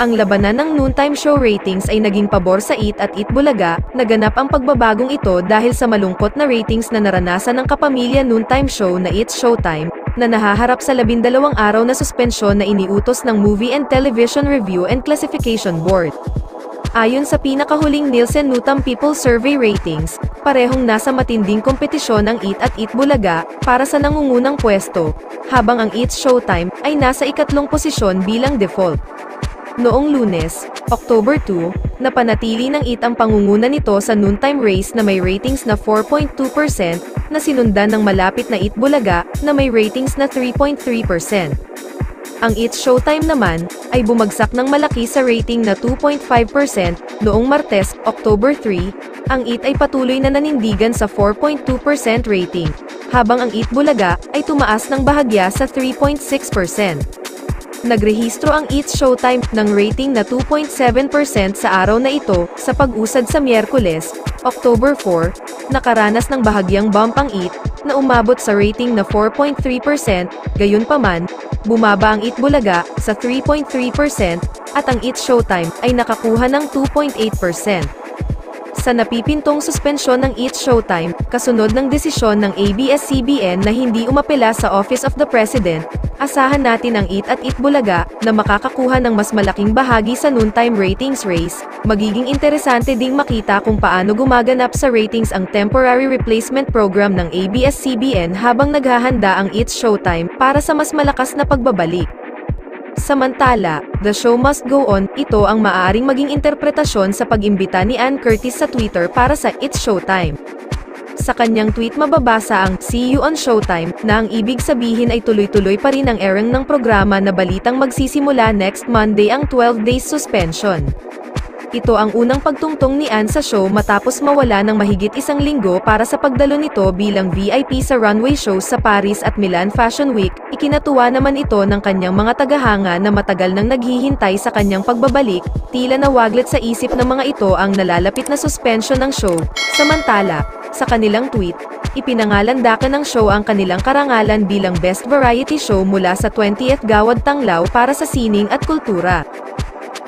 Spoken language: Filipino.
Ang labanan ng noontime show ratings ay naging pabor sa Eat at Eat Bulaga. Naganap ang pagbabagong ito dahil sa malungkot na ratings na naranasan ng kapamilya noontime show na It's Showtime, na nahaharap sa 12 araw na suspensyon na iniutos ng Movie and Television Review and Classification Board. Ayon sa pinakahuling Nielsen Noontime People Survey ratings, parehong nasa matinding kompetisyon ang Eat at Eat Bulaga para sa nangungunang pwesto, habang ang It's Showtime ay nasa ikatlong posisyon bilang default. Noong Lunes, October 2, napanatili ng Eat ang pangunguna nito sa noontime race na may ratings na 4.2%, na sinundan ng malapit na Eat Bulaga na may ratings na 3.3%. Ang It's Showtime naman ay bumagsak ng malaki sa rating na 2.5% noong Martes, October 3. Ang Eat ay patuloy na nanindigan sa 4.2% rating, habang ang Eat Bulaga ay tumaas ng bahagya sa 3.6%. Nagrehistro ang It's Showtime ng rating na 2.7% sa araw na ito. Sa pag-usad sa Miyerkules, October 4, nakaranas ng bahagyang bump ang Eat, na umabot sa rating na 4.3%, gayunpaman, bumaba ang Eat Bulaga sa 3.3%, at ang It's Showtime ay nakakuha ng 2.8%. Sa napipintong suspensyon ng It's Showtime, kasunod ng desisyon ng ABS-CBN na hindi umapela sa Office of the President, asahan natin ang Eat at Eat Bulaga na makakakuha ng mas malaking bahagi sa noontime ratings race. Magiging interesante ding makita kung paano gumaganap sa ratings ang temporary replacement program ng ABS-CBN habang naghahanda ang It's Showtime para sa mas malakas na pagbabalik. Samantala, The Show Must Go On, ito ang maaaring maging interpretasyon sa pag-imbita ni Ann Curtis sa Twitter para sa It's Showtime. Sa kanyang tweet mababasa ang "See you on Showtime" na ang ibig sabihin ay tuloy-tuloy pa rin ang airing ng programa na balitang magsisimula next Monday ang 12 days suspension. Ito ang unang pagtungtong ni Ann sa show matapos mawala ng mahigit isang linggo para sa pagdalo nito bilang VIP sa runway shows sa Paris at Milan Fashion Week. Ikinatuwa naman ito ng kanyang mga tagahanga na matagal nang naghihintay sa kanyang pagbabalik. Tila nawaglit sa isip ng mga ito ang nalalapit na suspension ng show. Samantala, sa kanilang tweet, ipinangalandakan ng show ang kanilang karangalan bilang Best Variety Show mula sa 20th Gawad Tanglaw para sa sining at kultura.